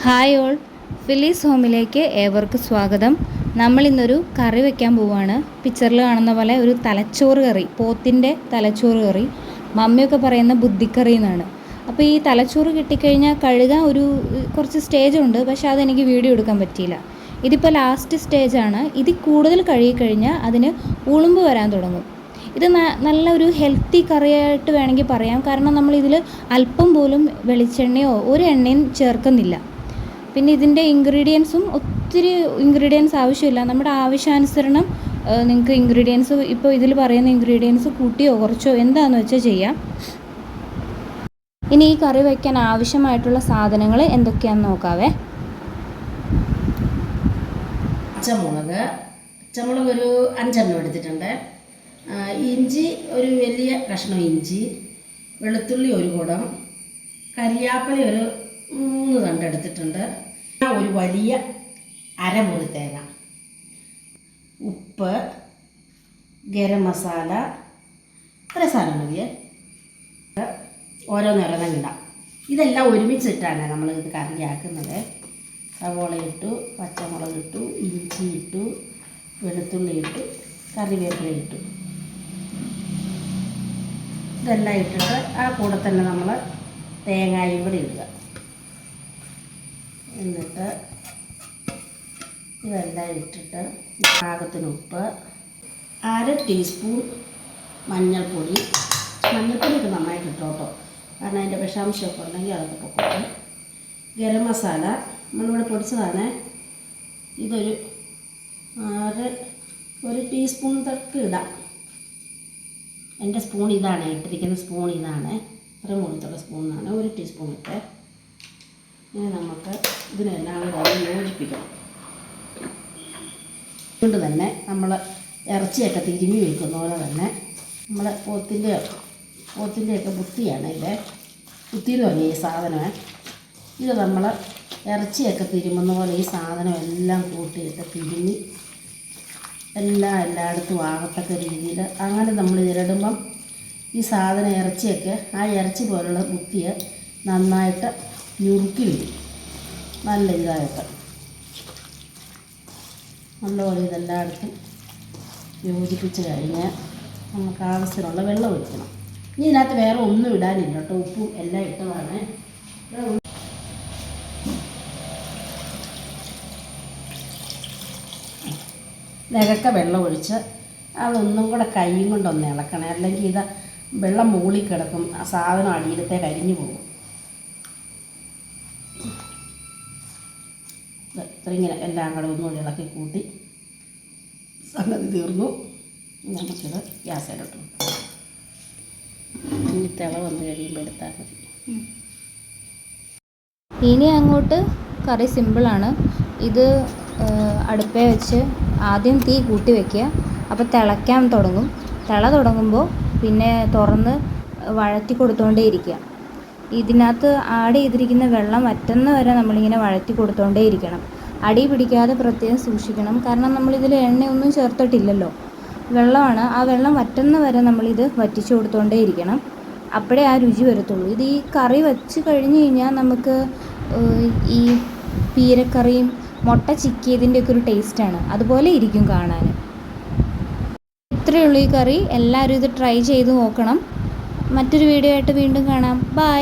Hi all, ഫിലീസ് ഹോമിലേക്ക് ഏവർക്കും സ്വാഗതം. നമ്മളിന്നൊരു കറി വയ്ക്കാൻ പോവുകയാണ്. പിക്ചറിൽ കാണുന്ന പോലെ ഒരു തലച്ചോറ് കറി, പോത്തിൻ്റെ തലച്ചോറ് കറി. മമ്മിയൊക്കെ പറയുന്ന ബുദ്ധിക്കറി എന്നാണ്. അപ്പോൾ ഈ തലച്ചോറ് കിട്ടിക്കഴിഞ്ഞാൽ കഴുകാൻ കുറച്ച് സ്റ്റേജുണ്ട്, പക്ഷേ അതെനിക്ക് വീഡിയോ എടുക്കാൻ പറ്റിയില്ല. ഇതിപ്പോൾ ലാസ്റ്റ് സ്റ്റേജാണ്. ഇതിൽ കൂടുതൽ കഴുകിക്കഴിഞ്ഞാൽ അതിന് ഉളുമ്പ് വരാൻ തുടങ്ങും. ഇത് നല്ലൊരു ഹെൽത്തി കറിയായിട്ട് വേണമെങ്കിൽ പറയാം. കാരണം നമ്മളിതിൽ അല്പം പോലും വെളിച്ചെണ്ണയോ ഒരു എണ്ണയും ചേർക്കുന്നില്ല. പിന്നെ ഇതിൻ്റെ ഇൻഗ്രീഡിയൻസും ഒത്തിരി ഇൻഗ്രീഡിയൻസ് ആവശ്യമില്ല. നമ്മുടെ ആവശ്യാനുസരണം നിങ്ങൾക്ക് ഇൻഗ്രീഡിയൻസ് ഇപ്പോൾ ഇതിൽ പറയുന്ന ഇൻഗ്രീഡിയൻസ് കൂട്ടിയോ കുറച്ചോ എന്താണെന്ന് വെച്ചാൽ ചെയ്യാം. ഇനി ഈ കറി വയ്ക്കാൻ ആവശ്യമായിട്ടുള്ള സാധനങ്ങൾ എന്തൊക്കെയാണെന്ന് നോക്കാവേ. പച്ചമുളക് ഒരു 5 എണ്ണം എടുത്തിട്ടുണ്ട്. ഇഞ്ചി ഒരു വലിയ കഷ്ണം ഇഞ്ചി, വെളുത്തുള്ളി ഒരു കുടം, കരിയാപ്പില ഒരു 3 തണ്ട് എടുത്തിട്ടുണ്ട്. ഒരു വലിയ അരമുറി തേങ്ങ, ഉപ്പ്, ഗരം മസാല, ഇത്ര സാധനം മതിയേ. ഓരോന്നിടാം. ഇതെല്ലാം ഒരുമിച്ചിട്ടാണ് നമ്മൾ ഇത് കറിയാക്കുന്നത്. സവോള ഇട്ടു, പച്ചമുളക് ഇട്ടു, ഇഞ്ചി ഇട്ടു, വെളുത്തുള്ളി ഇട്ടു, കറിവേപ്പില ഇട്ടു. ഇതെല്ലാം ഇട്ടിട്ട് ആ കൂടെ തന്നെ നമ്മൾ തേങ്ങയും കൂടി ഇടുക. എന്നിട്ട് ഇതെല്ലാം ഇട്ടിട്ട് പാകത്തിന് ഉപ്പ്, 1/2 ടീസ്പൂൺ മഞ്ഞൾപ്പൊടിയൊക്കെ നന്നായിട്ട് ഇട്ടു കേട്ടോ, കാരണം അതിൻ്റെ വിഷാംശമൊക്കെ ഉണ്ടെങ്കിൽ അതൊക്കെ പൊക്കോട്ടെ. ഗരം മസാല നമ്മളിവിടെ പൊടിച്ചതാണ്. ഇതൊരു 1 ടീസ്പൂൺ തൊക്കെ ഇടാം. എൻ്റെ സ്പൂൺ ഇതാണ്, ഇട്ടിരിക്കുന്ന സ്പൂൺ ഇതാണ്, ഇത്ര മുഴുത്തുള്ള സ്പൂണാണ്. 1 ടീസ്പൂൺ ഇട്ട് ഇനി നമുക്ക് ഇതിനെല്ലാം കൂടെ യോജിപ്പിക്കണം. അതുകൊണ്ട് തന്നെ നമ്മൾ ഇറച്ചിയൊക്കെ തിരുമ്മി വയ്ക്കുന്ന പോലെ തന്നെ നമ്മൾ പോത്തിൻ്റെയൊക്കെ ബുത്തിയാണ് ബുത്തി എന്ന് പറഞ്ഞ ഈ സാധനം. ഇത് നമ്മൾ ഇറച്ചിയൊക്കെ തിരുമുന്ന പോലെ ഈ സാധനം എല്ലാം കൂട്ടിയിട്ട് തിരുമ്മി എല്ലായിടത്തും ആകത്തക്ക രീതിയിൽ അങ്ങനെ നമ്മൾ ഇതിലിടുമ്പം ഈ സാധനം ഇറച്ചിയൊക്കെ ആ ഇറച്ചി പോലുള്ള ബുത്തിയെ നന്നായിട്ട് ഞുറുക്കി വരും. നല്ല ഇതായിട്ട് നല്ലപോലെ ഇതെല്ലായിടത്തും യോജിപ്പിച്ച് കഴിഞ്ഞാൽ നമുക്ക് ആവശ്യത്തിനുള്ള വെള്ളം ഒഴിക്കണം. ഇനി ഇതിനകത്ത് വേറെ ഒന്നും ഇടാനില്ല കേട്ടോ, ഉപ്പും എല്ലാം ഇട്ടതാണ്. നിരക്ക വെള്ളം ഒഴിച്ച് അതൊന്നും കൂടെ കൈയും കൊണ്ടൊന്ന് ഇളക്കണേ, അല്ലെങ്കിൽ ഇത് വെള്ളം മുകളിൽ കിടക്കും, ആ സാധനം അടിയിലത്തെ കരിഞ്ഞു പോകും. ഇങ്ങനെ എല്ലാം കൂടെ ഒന്നുകൂടി ഇളക്കി കൂട്ടി സംഗതി തീർന്നു. നമുക്കിത് ഗ്യാസിലിട്ടു ഇനി തിള വന്ന് കഴിയുമ്പോൾ എടുത്താൽ മതി. ഇനി അങ്ങോട്ട് കറി സിമ്പിളാണ്. ഇത് അടുപ്പേ വെച്ച് ആദ്യം തീ കൂട്ടി വയ്ക്കുക. അപ്പോൾ തിളയ്ക്കാൻ തുടങ്ങും. തുടങ്ങുമ്പോൾ പിന്നെ തുറന്ന് വഴറ്റി കൊടുത്തുകൊണ്ടേ ഇരിക്കുക. ഇതിനകത്ത് ആഡ് ചെയ്തിരിക്കുന്ന വെള്ളം വറ്റുന്ന വരെ നമ്മളിങ്ങനെ വഴറ്റി കൊടുത്തുകൊണ്ടേ ഇരിക്കണം. അടി പിടിക്കാതെ പ്രത്യേകം സൂക്ഷിക്കണം. കാരണം നമ്മളിതിൽ എണ്ണയൊന്നും ചേർത്തിട്ടില്ലല്ലോ, വെള്ളമാണ്. ആ വെള്ളം വറ്റുന്ന വരെ നമ്മളിത് വറ്റിച്ചു കൊടുത്തുകൊണ്ടേ ഇരിക്കണം. അപ്പോഴേ ആ രുചി വരത്തുള്ളൂ. ഇത് ഈ കറി വെച്ച് കഴിഞ്ഞ് കഴിഞ്ഞാൽ നമുക്ക് ഈ പീരക്കറിയും മുട്ട ചിക്കിയതിൻ്റെയൊക്കെ ഒരു ടേസ്റ്റാണ്, അതുപോലെ ഇരിക്കും കാണാൻ. ഇത്രയേ ഉള്ളൂ ഈ കറി. എല്ലാവരും ഇത് ട്രൈ ചെയ്ത് നോക്കണം. മറ്റൊരു വീഡിയോ ആയിട്ട് വീണ്ടും കാണാം. ബൈ.